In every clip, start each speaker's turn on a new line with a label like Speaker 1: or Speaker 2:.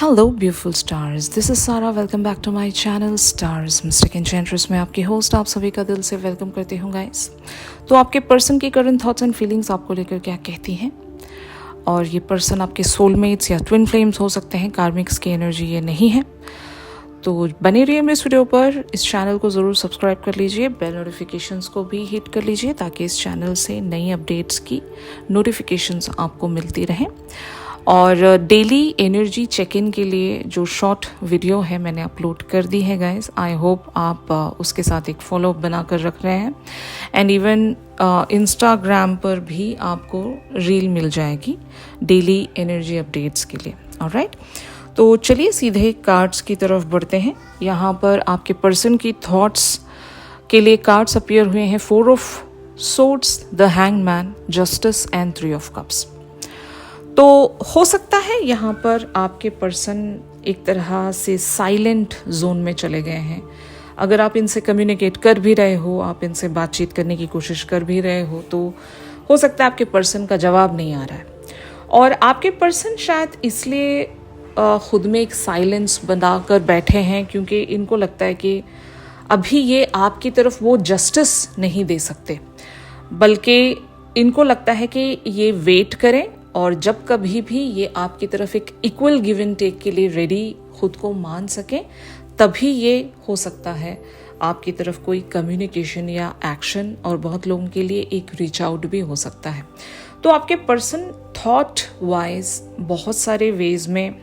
Speaker 1: Hello beautiful stars, this is Sara. Welcome back to my channel stars mystic enchantress में आपकी host आप सभी का दिल से वेलकम करती हूँ गाइस। तो आपके पर्सन की करंट थॉट्स एंड फीलिंग्स आपको लेकर क्या कहती हैं, और ये पर्सन आपके सोलमेट्स या ट्विन फ्लेम्स हो सकते हैं। कार्मिक्स की एनर्जी ये नहीं है। तो बने रहिए मेरे इस वीडियो पर। इस चैनल को ज़रूर सब्सक्राइब कर लीजिए, बेल नोटिफिकेशंस को भी हिट कर लीजिए ताकि इस चैनल से नई अपडेट्स की नोटिफिकेशंस आपको मिलती रहें। और डेली एनर्जी चेक इन के लिए जो शॉर्ट वीडियो है मैंने अपलोड कर दी है गाइस। आई होप आप उसके साथ एक फॉलोअप बना कर रख रहे हैं। एंड इवन इंस्टाग्राम पर भी आपको रील मिल जाएगी डेली एनर्जी अपडेट्स के लिए। ऑलराइट, तो चलिए सीधे कार्ड्स की तरफ बढ़ते हैं। यहाँ पर आपके पर्सन की थॉट्स के लिए कार्ड्स अपीयर हुए हैं। 4 of swords, the hangman, justice and 3 of cups. तो हो सकता है यहाँ पर आपके पर्सन एक तरह से साइलेंट जोन में चले गए हैं। अगर आप इनसे कम्युनिकेट कर भी रहे हो, आप इनसे बातचीत करने की कोशिश कर भी रहे हो, तो हो सकता है आपके पर्सन का जवाब नहीं आ रहा है। और आपके पर्सन शायद इसलिए खुद में एक साइलेंस बना कर बैठे हैं क्योंकि इनको लगता है कि अभी ये आपकी तरफ वो जस्टिस नहीं दे सकते, बल्कि इनको लगता है कि ये वेट करें और जब कभी भी ये आपकी तरफ एक इक्वल गिव एंड टेक के लिए रेडी खुद को मान सकें, तभी ये हो सकता है आपकी तरफ कोई कम्युनिकेशन या एक्शन, और बहुत लोगों के लिए एक रीच आउट भी हो सकता है। तो आपके पर्सन थॉट वाइज बहुत सारे वेज में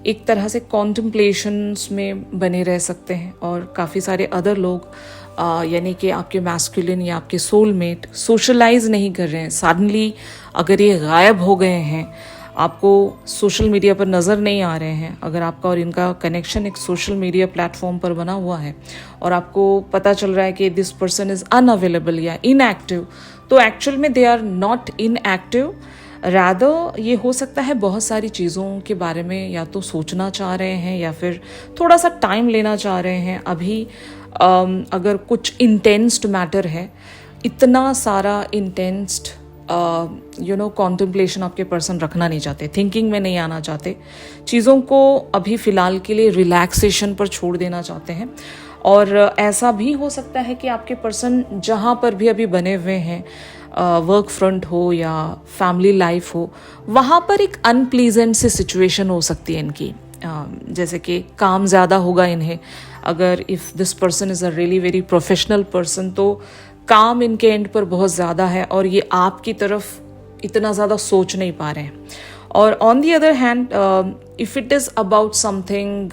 Speaker 1: एक तरह से कॉन्टेम्पलेशंस में बने रह सकते हैं, और काफ़ी सारे अदर लोग यानी कि आपके मैस्कुलिन या आपके सोलमेट सोशलाइज नहीं कर रहे हैं। सडनली अगर ये गायब हो गए हैं, आपको सोशल मीडिया पर नज़र नहीं आ रहे हैं, अगर आपका और इनका कनेक्शन एक सोशल मीडिया प्लेटफॉर्म पर बना हुआ है और आपको पता चल रहा है कि दिस पर्सन इज़ अनअवेलेबल या इनएक्टिव, तो एक्चुअल में they are not inactive. Rather ये हो सकता है बहुत सारी चीज़ों के बारे में या तो सोचना चाह रहे हैं या फिर थोड़ा सा टाइम लेना चाह रहे हैं। अभी अगर कुछ इंटेंस्ड मैटर है, इतना सारा इंटेंस्ड कॉन्टेम्पलेशन आपके पर्सन रखना नहीं चाहते, थिंकिंग में नहीं आना चाहते, चीज़ों को अभी फ़िलहाल के लिए रिलैक्सेशन पर छोड़ देना चाहते हैं। और ऐसा भी हो सकता है कि आपके पर्सन जहाँ पर भी अभी बने हुए हैं, वर्क फ्रंट हो या फैमिली लाइफ हो, वहाँ पर एक अनप्लीजेंट सी सिचुएशन हो सकती है इनकी। जैसे कि काम ज़्यादा होगा इन्हें। अगर if this person is a really very professional person, तो काम इनके एंड पर बहुत ज़्यादा है और ये आपकी तरफ इतना ज़्यादा सोच नहीं पा रहे हैं। और on the other hand, if it is about something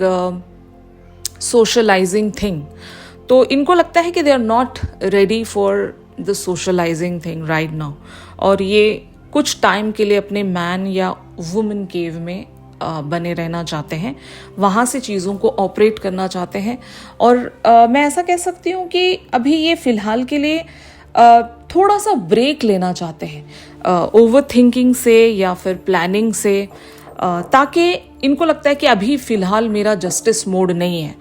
Speaker 1: socialising thing, तो इनको लगता है कि they are not ready for the socialising thing right now, और ये कुछ टाइम के लिए अपने मैन या वुमेन केव में बने रहना चाहते हैं, वहाँ से चीज़ों को ऑपरेट करना चाहते हैं। और मैं ऐसा कह सकती हूँ कि अभी ये फ़िलहाल के लिए थोड़ा सा ब्रेक लेना चाहते हैं ओवर थिंकिंग से या फिर प्लानिंग से, ताकि इनको लगता है कि अभी फ़िलहाल मेरा जस्टिस मोड नहीं है।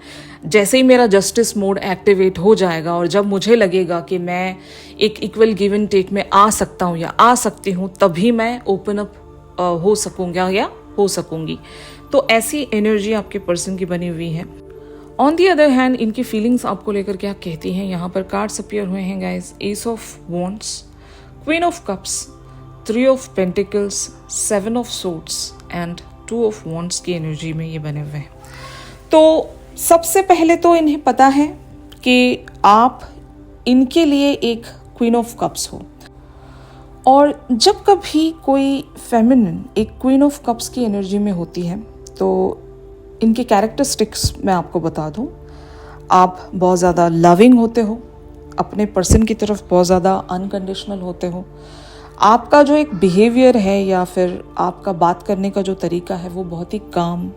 Speaker 1: जैसे ही मेरा जस्टिस मोड एक्टिवेट हो जाएगा और जब मुझे लगेगा कि मैं एक इक्वल गिव एंड टेक में आ सकता हूँ या आ सकती हूँ, तभी मैं ओपन अप हो सकूँगा या हो सकूंगी। तो ऐसी एनर्जी आपके पर्सन की बनी हुई है। ऑन दी अदर हैंड, इनकी फीलिंग्स आपको लेकर क्या कहती हैं। यहाँ पर कार्ड्स अपीयर हुए हैं guys. S of wands, queen of cups, 3 of pentacles, 7 of swords and 2 of wands की एनर्जी में ये बने हुए हैं। तो सबसे पहले तो इन्हें पता है कि आप इनके लिए एक क्वीन ऑफ कप्स हो, और जब कभी कोई फेमिनिन एक क्वीन ऑफ कप्स की एनर्जी में होती है, तो इनके कैरेक्टरिस्टिक्स मैं आपको बता दूं। आप बहुत ज़्यादा लविंग होते हो, अपने पर्सन की तरफ बहुत ज़्यादा अनकंडीशनल होते हो। आपका जो एक बिहेवियर है या फिर आपका बात करने का जो तरीका है, वो बहुत ही काम,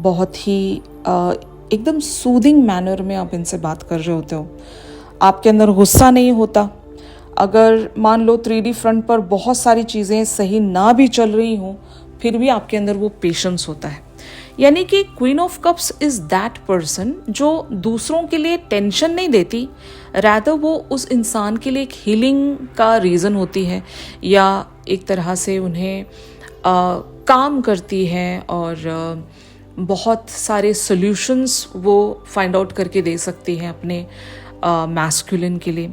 Speaker 1: बहुत ही एकदम सूदिंग मैनर में आप इनसे बात कर रहे होते हो। आपके अंदर गुस्सा नहीं होता। अगर मान लो 3D फ्रंट पर बहुत सारी चीज़ें सही ना भी चल रही हों, फिर भी आपके अंदर वो पेशेंस होता है। यानी कि queen of cups is that person जो दूसरों के लिए टेंशन नहीं देती, रादर वो उस इंसान के लिए एक हीलिंग का रीज़न होती है, या एक तरह से उन्हें काम करती है और बहुत सारे सॉल्यूशंस वो फाइंड आउट करके दे सकती हैं अपने मैस्कुलिन के लिए।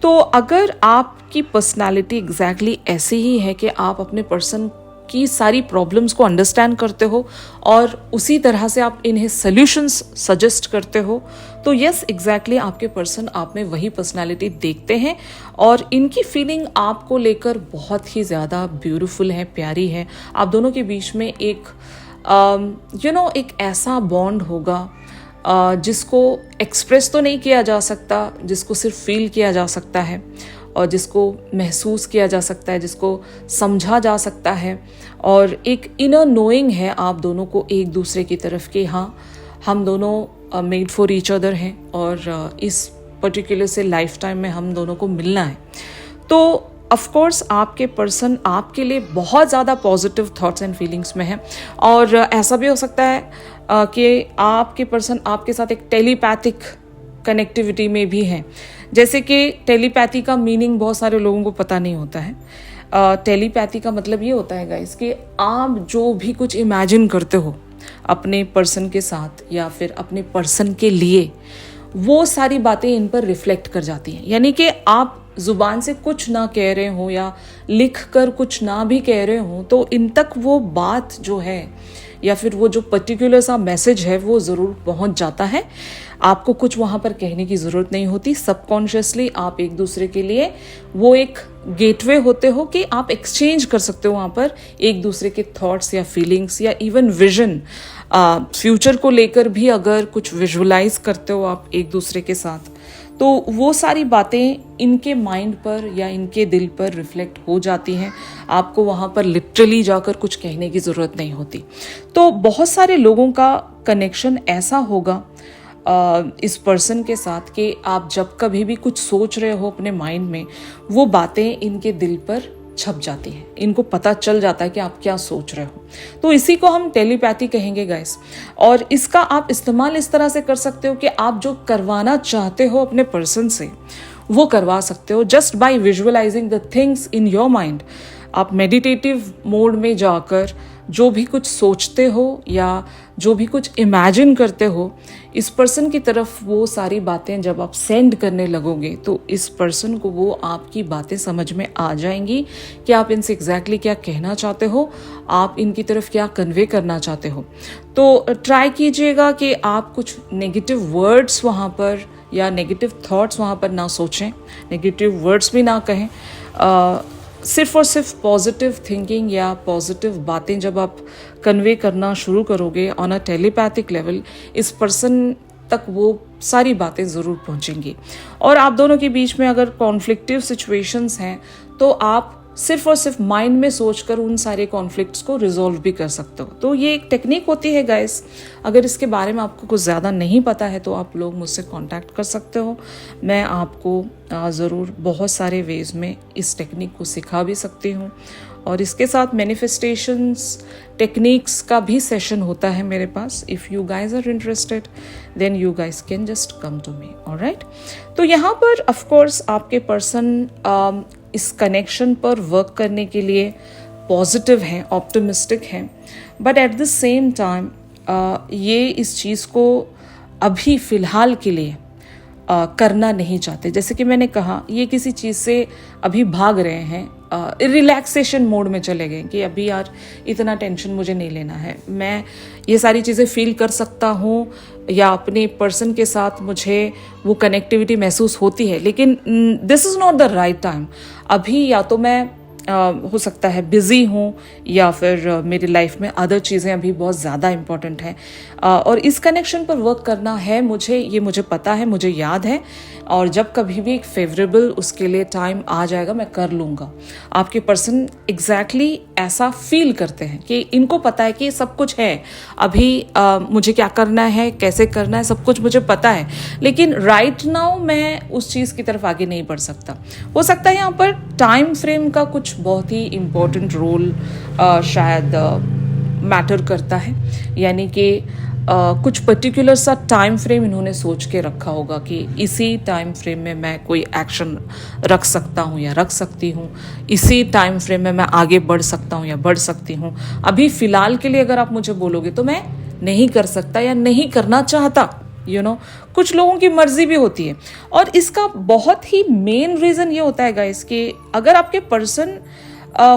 Speaker 1: तो अगर आपकी पर्सनालिटी एग्जैक्टली ऐसी ही है कि आप अपने पर्सन की सारी प्रॉब्लम्स को अंडरस्टैंड करते हो और उसी तरह से आप इन्हें सॉल्यूशंस सजेस्ट करते हो, तो यस एग्जैक्टली आपके पर्सन आप में वही पर्सनालिटी देखते हैं और इनकी फीलिंग आपको लेकर बहुत ही ज़्यादा ब्यूटीफुल है, प्यारी है। आप दोनों के बीच में एक एक ऐसा बॉन्ड होगा जिसको एक्सप्रेस तो नहीं किया जा सकता, जिसको सिर्फ फील किया जा सकता है और जिसको महसूस किया जा सकता है, जिसको समझा जा सकता है। और एक इनर नोइंग है आप दोनों को एक दूसरे की तरफ कि हाँ, हम दोनों मेड फॉर ईच अदर हैं और इस पर्टिकुलर से लाइफ टाइम में हम दोनों को मिलना है। तो ऑफ कोर्स आपके पर्सन आपके लिए बहुत ज़्यादा पॉजिटिव थॉट्स एंड फीलिंग्स में है और ऐसा भी हो सकता है कि आपके पर्सन आपके साथ एक टेलीपैथिक कनेक्टिविटी में भी है। जैसे कि टेलीपैथी का मीनिंग बहुत सारे लोगों को पता नहीं होता है। टेलीपैथी का मतलब ये होता है गाइस कि आप जो भी कुछ इमेजिन करते हो अपने पर्सन के साथ या फिर अपने पर्सन के लिए, वो सारी बातें इन पर रिफ्लेक्ट कर जाती हैं। यानी कि आप जुबान से कुछ ना कह रहे हो या लिख कर कुछ ना भी कह रहे हो, तो इन तक वो बात जो है या फिर वो जो पर्टिकुलर सा मैसेज है वो ज़रूर पहुंच जाता है। आपको कुछ वहाँ पर कहने की ज़रूरत नहीं होती। सबकॉन्शियसली आप एक दूसरे के लिए वो एक गेटवे होते हो कि आप एक्सचेंज कर सकते हो वहाँ पर एक दूसरे के थॉट्स या फीलिंग्स या इवन विजन, फ्यूचर को लेकर भी अगर कुछ विजुअलाइज करते हो आप एक दूसरे के साथ, तो वो सारी बातें इनके माइंड पर या इनके दिल पर रिफ्लेक्ट हो जाती हैं। आपको वहाँ पर लिटरली जाकर कुछ कहने की ज़रूरत नहीं होती। तो बहुत सारे लोगों का कनेक्शन ऐसा होगा इस पर्सन के साथ कि आप जब कभी भी कुछ सोच रहे हो अपने माइंड में, वो बातें इनके दिल पर छप जाती हैं, इनको पता चल जाता है कि आप क्या सोच रहे हो। तो इसी को हम टेलीपैथी कहेंगे गाइस। और इसका आप इस्तेमाल इस तरह से कर सकते हो कि आप जो करवाना चाहते हो अपने पर्सन से वो करवा सकते हो just by visualising the things in your mind. आप मेडिटेटिव मोड में जाकर जो भी कुछ सोचते हो या जो भी कुछ इमेजिन करते हो, इस पर्सन की तरफ वो सारी बातें जब आप सेंड करने लगोगे तो इस पर्सन को वो आपकी बातें समझ में आ जाएंगी कि आप इनसे एग्जैक्टली क्या कहना चाहते हो, आप इनकी तरफ क्या कन्वे करना चाहते हो। तो ट्राई कीजिएगा कि आप कुछ नेगेटिव वर्ड्स वहाँ पर या नेगेटिव थॉट्स वहाँ पर ना सोचें, नेगेटिव वर्ड्स भी ना कहें। सिर्फ और सिर्फ पॉजिटिव थिंकिंग या पॉजिटिव बातें जब आप कन्वे करना शुरू करोगे ऑन अ टेलीपैथिक लेवल, इस पर्सन तक वो सारी बातें ज़रूर पहुंचेंगी। और आप दोनों के बीच में अगर कॉन्फ्लिक्टिव सिचुएशंस हैं तो आप सिर्फ और सिर्फ माइंड में सोचकर उन सारे कॉन्फ्लिक्ट्स को रिजॉल्व भी कर सकते हो। तो ये एक टेक्निक होती है गाइस। अगर इसके बारे में आपको कुछ ज़्यादा नहीं पता है तो आप लोग मुझसे कांटेक्ट कर सकते हो। मैं आपको ज़रूर बहुत सारे वेज में इस टेक्निक को सिखा भी सकती हूँ। और इसके साथ मैनिफेस्टेशंस टेक्निक्स का भी सेशन होता है मेरे पास। If you guys are interested then you guys can just come to me, alright. तो यहाँ पर ऑफ कोर्स आपके पर्सन इस कनेक्शन पर वर्क करने के लिए पॉजिटिव हैं, ऑप्टिमिस्टिक हैं, but at the same time ये इस चीज़ को अभी फ़िलहाल के लिए करना नहीं चाहते। जैसे कि मैंने कहा, ये किसी चीज़ से अभी भाग रहे हैं, रिलैक्सेशन मोड में चले गए कि अभी यार इतना टेंशन मुझे नहीं लेना है, मैं ये सारी चीज़ें फील कर सकता हूँ या अपने पर्सन के साथ मुझे वो कनेक्टिविटी महसूस होती है, लेकिन this is not the right time. अभी या तो मैं हो सकता है बिज़ी हूँ या फिर मेरी लाइफ में अदर चीज़ें अभी बहुत ज़्यादा इम्पॉर्टेंट हैं और इस कनेक्शन पर वर्क करना है मुझे, ये मुझे पता है, मुझे याद है। और जब कभी भी एक फेवरेबल उसके लिए टाइम आ जाएगा मैं कर लूँगा। आपके पर्सन एग्जैक्टली ऐसा फील करते हैं कि इनको पता है कि सब कुछ है, अभी मुझे क्या करना है, कैसे करना है, सब कुछ मुझे पता है, लेकिन राइट नाउ मैं उस चीज़ की तरफ आगे नहीं बढ़ सकता। हो सकता है यहाँ पर टाइम फ्रेम का कुछ बहुत ही इम्पोर्टेंट रोल शायद मैटर करता है। यानी कि कुछ पर्टिकुलर सा टाइम फ्रेम इन्होंने सोच के रखा होगा कि इसी टाइम फ्रेम में मैं कोई एक्शन रख सकता हूँ या रख सकती हूँ, इसी टाइम फ्रेम में मैं आगे बढ़ सकता हूँ या बढ़ सकती हूँ। अभी फ़िलहाल के लिए अगर आप मुझे बोलोगे तो मैं नहीं कर सकता या नहीं करना चाहता, कुछ लोगों की मर्जी भी होती है। और इसका बहुत ही मेन रीज़न ये होता है गाइस कि अगर आपके पर्सन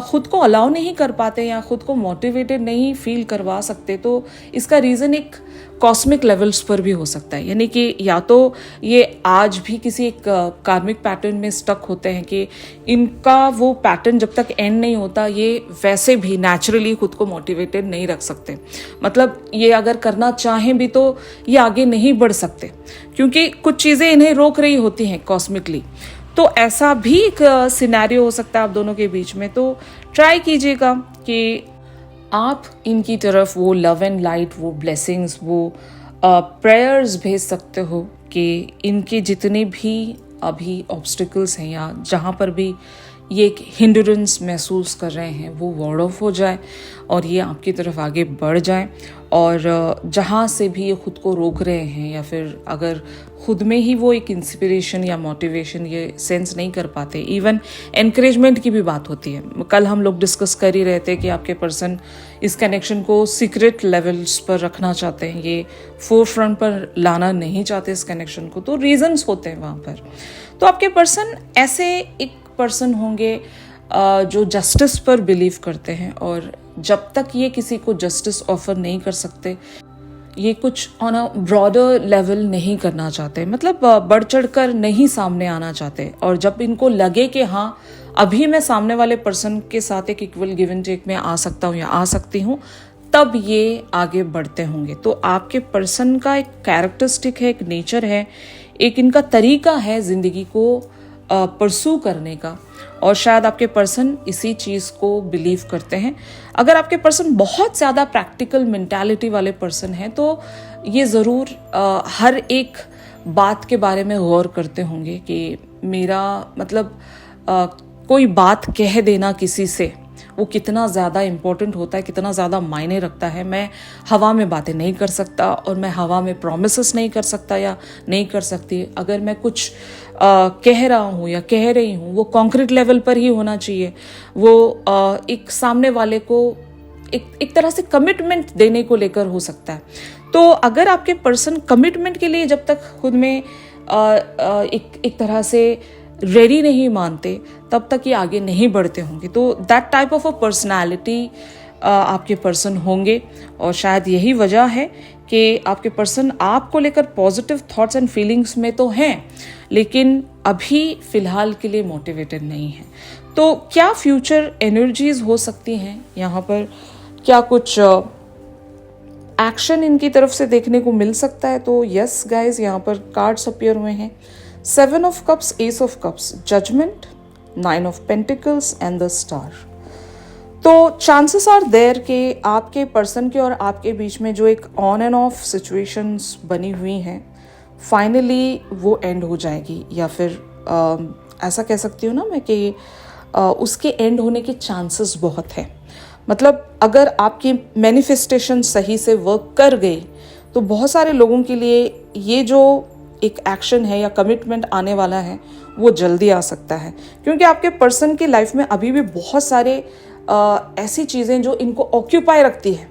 Speaker 1: खुद को अलाउ नहीं कर पाते या खुद को मोटिवेटेड नहीं फील करवा सकते, तो इसका रीज़न एक कॉस्मिक लेवल्स पर भी हो सकता है। यानी कि या तो ये आज भी किसी एक कार्मिक पैटर्न में स्टक होते हैं कि इनका वो पैटर्न जब तक एंड नहीं होता ये वैसे भी नेचुरली खुद को मोटिवेटेड नहीं रख सकते। मतलब ये अगर करना चाहें भी तो ये आगे नहीं बढ़ सकते क्योंकि कुछ चीज़ें इन्हें रोक रही होती हैं कॉस्मिकली। तो ऐसा भी एक सिनेरियो हो सकता है आप दोनों के बीच में। तो ट्राई कीजिएगा कि आप इनकी तरफ वो लव एंड लाइट, वो ब्लेसिंग्स, वो प्रेयर्स भेज सकते हो कि इनके जितने भी अभी ऑब्स्टिकल्स हैं या जहाँ पर भी ये एक हिंड्रेंस महसूस कर रहे हैं वो वार्ड ऑफ हो जाए और ये आपकी तरफ आगे बढ़ जाए। और जहाँ से भी ये खुद को रोक रहे हैं या फिर अगर खुद में ही वो एक इंस्पिरेशन या मोटिवेशन ये सेंस नहीं कर पाते, इवन एनकरेजमेंट की भी बात होती है। कल हम लोग डिस्कस कर ही रहे थे कि आपके पर्सन इस कनेक्शन को सीक्रेट लेवल्स पर रखना चाहते हैं, ये फोर फ्रंट पर लाना नहीं चाहते इस कनेक्शन को, तो रीजंस होते हैं वहाँ पर। तो आपके पर्सन ऐसे एक पर्सन होंगे जो जस्टिस पर बिलीव करते हैं और जब तक ये किसी को जस्टिस ऑफर नहीं कर सकते, ये कुछ ऑन अ ब्रॉडर लेवल नहीं करना चाहते, मतलब बढ़ चढ़ कर नहीं सामने आना चाहते। और जब इनको लगे कि हाँ अभी मैं सामने वाले पर्सन के साथ एक इक्वल गिव एंड टेक में आ सकता हूँ या आ सकती हूँ, तब ये आगे बढ़ते होंगे। तो आपके पर्सन का एक कैरेक्टरिस्टिक है, एक नेचर है, एक इनका तरीका है जिंदगी को परसू करने का, और शायद आपके पर्सन इसी चीज़ को बिलीव करते हैं। अगर आपके पर्सन बहुत ज़्यादा प्रैक्टिकल मेंटालिटी वाले पर्सन हैं तो ये ज़रूर हर एक बात के बारे में गौर करते होंगे कि मेरा मतलब कोई बात कह देना किसी से वो कितना ज़्यादा इम्पोर्टेंट होता है, कितना ज़्यादा मायने रखता है। मैं हवा में बातें नहीं कर सकता और मैं हवा में प्रॉमिसेस नहीं कर सकता या नहीं कर सकती। अगर मैं कुछ कह रहा हूँ या कह रही हूँ वो कॉन्क्रीट लेवल पर ही होना चाहिए। वो एक सामने वाले को एक तरह से कमिटमेंट देने को लेकर हो सकता है। तो अगर आपके पर्सन कमिटमेंट के लिए जब तक खुद में एक तरह से रेडी नहीं मानते, तब तक ये आगे नहीं बढ़ते होंगे। तो that type of a personality आपके पर्सन होंगे और शायद यही वजह है कि आपके पर्सन आपको लेकर पॉजिटिव थॉट्स एंड फीलिंग्स में तो हैं, लेकिन अभी फिलहाल के लिए मोटिवेटेड नहीं है। तो क्या फ्यूचर एनर्जीज हो सकती हैं यहाँ पर, क्या कुछ एक्शन इनकी तरफ से देखने को मिल सकता है? तो यस गाइज, यहाँ पर कार्ड्स अपीयर हुए हैं, 7 of Cups, Ace of Cups, Judgment, 9 of Pentacles and the Star। तो चांसेस आर देयर कि आपके पर्सन के और आपके बीच में जो एक ऑन एंड ऑफ सिचुएशंस बनी हुई हैं फाइनली वो एंड हो जाएगी, या फिर ऐसा कह सकती हूँ ना मैं कि उसके एंड होने के चांसेस बहुत हैं। मतलब अगर आपकी मैनिफेस्टेशन सही से वर्क कर गई तो बहुत सारे लोगों के लिए ये जो एक एक्शन है या कमिटमेंट आने वाला है वो जल्दी आ सकता है, क्योंकि आपके पर्सन की लाइफ में अभी भी बहुत सारे ऐसी चीज़ें जो इनको ऑक्यूपाई रखती है,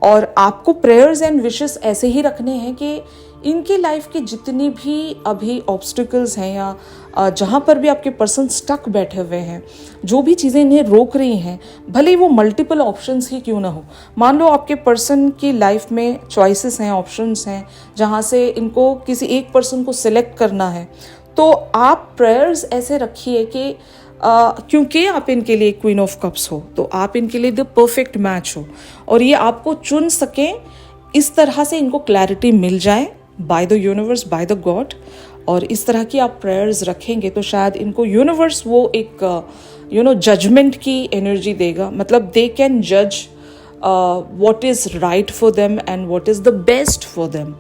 Speaker 1: और आपको प्रेयर्स एंड विशेस ऐसे ही रखने हैं कि इनकी लाइफ की जितनी भी अभी ऑब्स्टिकल्स हैं या जहाँ पर भी आपके पर्सन स्टक बैठे हुए हैं, जो भी चीज़ें इन्हें रोक रही हैं, भले ही वो मल्टीपल ऑप्शंस ही क्यों ना हो। मान लो आपके पर्सन की लाइफ में चॉइसेस हैं, ऑप्शंस हैं, जहाँ से इनको किसी एक पर्सन को सिलेक्ट करना है, तो आप प्रेयर्स ऐसे रखिए कि क्योंकि आप इनके लिए क्वीन ऑफ कप्स हो, तो आप इनके लिए द परफेक्ट मैच हो और ये आपको चुन सकें, इस तरह से इनको क्लैरिटी मिल जाए by the universe, by the God. और इस तरह की आप प्रेयर्स रखेंगे तो शायद इनको यूनिवर्स वो एक जजमेंट की एनर्जी देगा। मतलब दे कैन जज what is right for them and what is the best for them,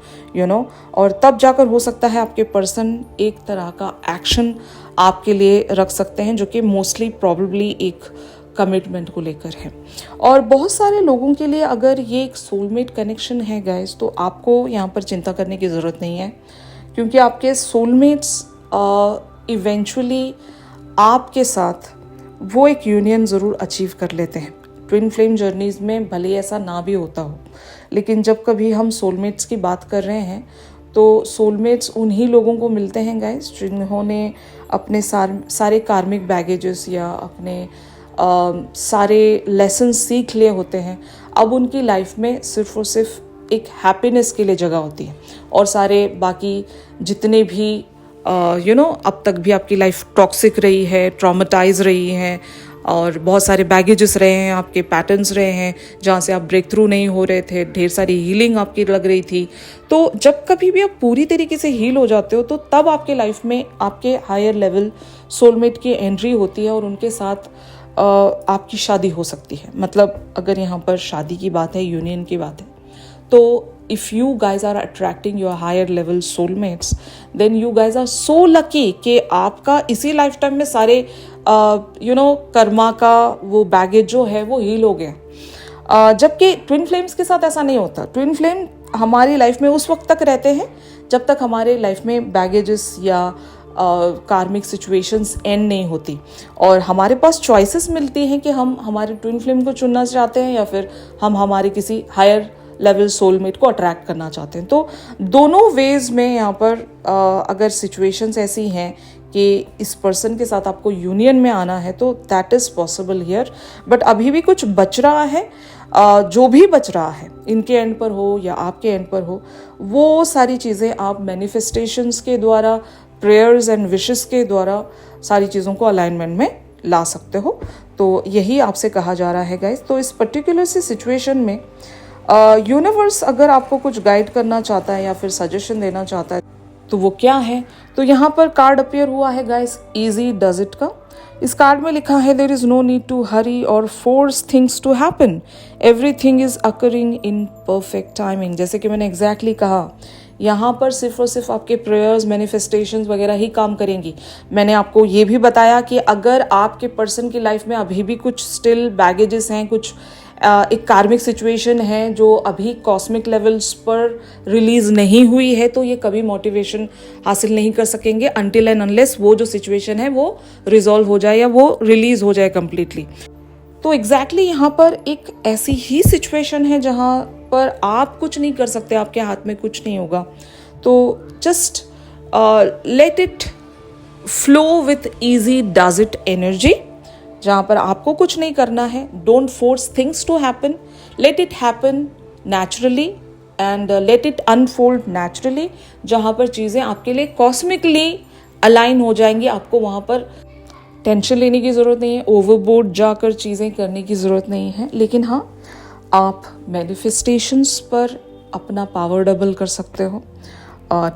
Speaker 1: और तब जाकर हो सकता है आपके पर्सन एक तरह का एक्शन आपके लिए रख सकते हैं, जो कि मोस्टली प्रॉबेबली एक कमिटमेंट को लेकर है। और बहुत सारे लोगों के लिए अगर ये एक सोलमेट कनेक्शन है गाइस, तो आपको यहाँ पर चिंता करने की ज़रूरत नहीं है, क्योंकि आपके सोलमेट्स इवेंचुअली आपके साथ वो एक यूनियन ज़रूर अचीव कर लेते हैं। ट्विन फ्लेम जर्नीज में भले ऐसा ना भी होता हो, लेकिन जब कभी हम सोलमेट्स की बात कर रहे हैं तो सोलमेट्स उन्हीं लोगों को मिलते हैं गाइस जिन्होंने अपने सारे कार्मिक बैगेजेस या अपने सारे लेसन सीख लिए होते हैं। अब उनकी लाइफ में सिर्फ और सिर्फ एक हैप्पीनेस के लिए जगह होती है, और सारे बाकी जितने भी अब तक भी आपकी लाइफ टॉक्सिक रही है, ट्रॉमेटाइज रही है, और बहुत सारे बैगेजेस रहे हैं, आपके पैटर्न्स रहे हैं जहाँ से आप ब्रेक थ्रू नहीं हो रहे थे, ढेर सारी हीलिंग आपकी लग रही थी। तो जब कभी भी आप पूरी तरीके से हील हो जाते हो तो तब आपके लाइफ में आपके हायर लेवल सोलमेट की एंट्री होती है और उनके साथ आपकी शादी हो सकती है। मतलब अगर यहाँ पर शादी की बात है, यूनियन की बात है, तो if you guys are attracting your higher level soulmates, then you guys are so lucky कि आपका इसी लाइफ टाइम में सारे कर्मा का वो बैगेज जो है वो हील हो गया। जबकि ट्विन फ्लेम्स के साथ ऐसा नहीं होता। ट्विन फ्लेम हमारी लाइफ में उस वक्त तक रहते हैं जब तक हमारे लाइफ में बैगेजेस या कार्मिक सिचुएशंस एंड नहीं होती, और हमारे पास चॉइसेस मिलती हैं कि हम हमारे ट्विन फ्लेम को चुनना चाहते हैं या फिर हम हमारे किसी हायर लेवल सोलमेट को अट्रैक्ट करना चाहते हैं। तो दोनों वेज में यहाँ पर अगर सिचुएशंस ऐसी हैं कि इस पर्सन के साथ आपको यूनियन में आना है तो that is possible here. But अभी भी कुछ बच रहा है, जो भी बच रहा है इनके एंड पर हो या आपके एंड पर हो, वो सारी चीज़ें आप मैनिफेस्टेशंस के द्वारा, प्रेयर्स एंड विशेस के द्वारा सारी चीज़ों को अलाइनमेंट में ला सकते हो। तो यही आपसे कहा जा रहा है गाइस। तो इस पर्टिकुलर सी सिचुएशन में यूनिवर्स अगर आपको कुछ गाइड करना चाहता है या फिर सजेशन देना चाहता है तो वो क्या है, तो यहाँ पर कार्ड अपीयर हुआ है गाइस, इजी डज इट का। इस कार्ड में लिखा है there is no need to hurry or force things to happen, everything is occurring in perfect timing. जैसे कि मैंने एग्जैक्टली कहा, यहाँ पर सिर्फ और सिर्फ आपके प्रेयर्स, मैनिफेस्टेशंस वगैरह ही काम करेंगी। मैंने आपको ये भी बताया कि अगर आपके पर्सन की लाइफ में अभी भी कुछ स्टिल बैगेजेस हैं, कुछ एक कार्मिक सिचुएशन है जो अभी कॉस्मिक लेवल्स पर रिलीज नहीं हुई है, तो ये कभी मोटिवेशन हासिल नहीं कर सकेंगे अनटिल एंड अनलेस वो जो सिचुएशन है वो रिजॉल्व हो जाए या वो रिलीज हो जाए कम्प्लीटली। तो एग्जैक्टली यहाँ पर एक ऐसी ही सिचुएशन है जहाँ पर आप कुछ नहीं कर सकते, आपके हाथ में कुछ नहीं होगा। तो just let it flow with easy does it energy, जहाँ पर आपको कुछ नहीं करना है। Don't force things to happen, let it happen naturally and let it unfold naturally. जहाँ पर चीज़ें आपके लिए कॉस्मिकली अलाइन हो जाएंगी, आपको वहाँ पर टेंशन लेने की ज़रूरत नहीं है, ओवरबोर्ड जाकर चीज़ें करने की ज़रूरत नहीं है। लेकिन हाँ, आप मैनिफेस्टेशंस पर अपना पावर डबल कर सकते हो,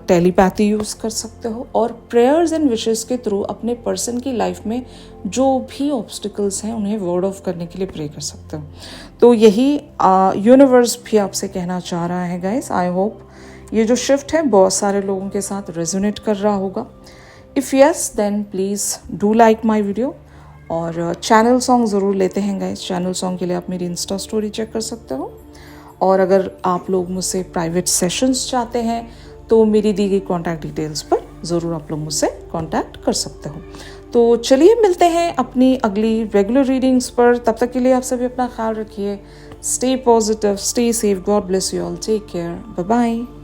Speaker 1: टेलीपैथी यूज़ कर सकते हो, और प्रेयर्स एंड विशेस के थ्रू अपने पर्सन की लाइफ में जो भी ऑब्स्टिकल्स हैं उन्हें वर्ड ऑफ करने के लिए प्रे कर सकते हो। तो यही यूनिवर्स भी आपसे कहना चाह रहा है गाइस। आई होप ये जो शिफ्ट है बहुत सारे लोगों के साथ रेजोनेट कर रहा होगा। If yes then please do like my video, और चैनल सॉन्ग ज़रूर लेते हैं गाइस। चैनल सॉन्ग के लिए आप मेरी इंस्टा स्टोरी चेक कर सकते हो, और अगर आप लोग मुझसे प्राइवेट सेशंस चाहते हैं तो मेरी दी गई कॉन्टैक्ट डिटेल्स पर ज़रूर आप लोग मुझसे कॉन्टैक्ट कर सकते हो। तो चलिए मिलते हैं अपनी अगली रेगुलर रीडिंग्स पर। तब तक के लिए आप सभी अपना ख्याल रखिए। Stay positive, stay safe, God bless you all, take care, bye bye.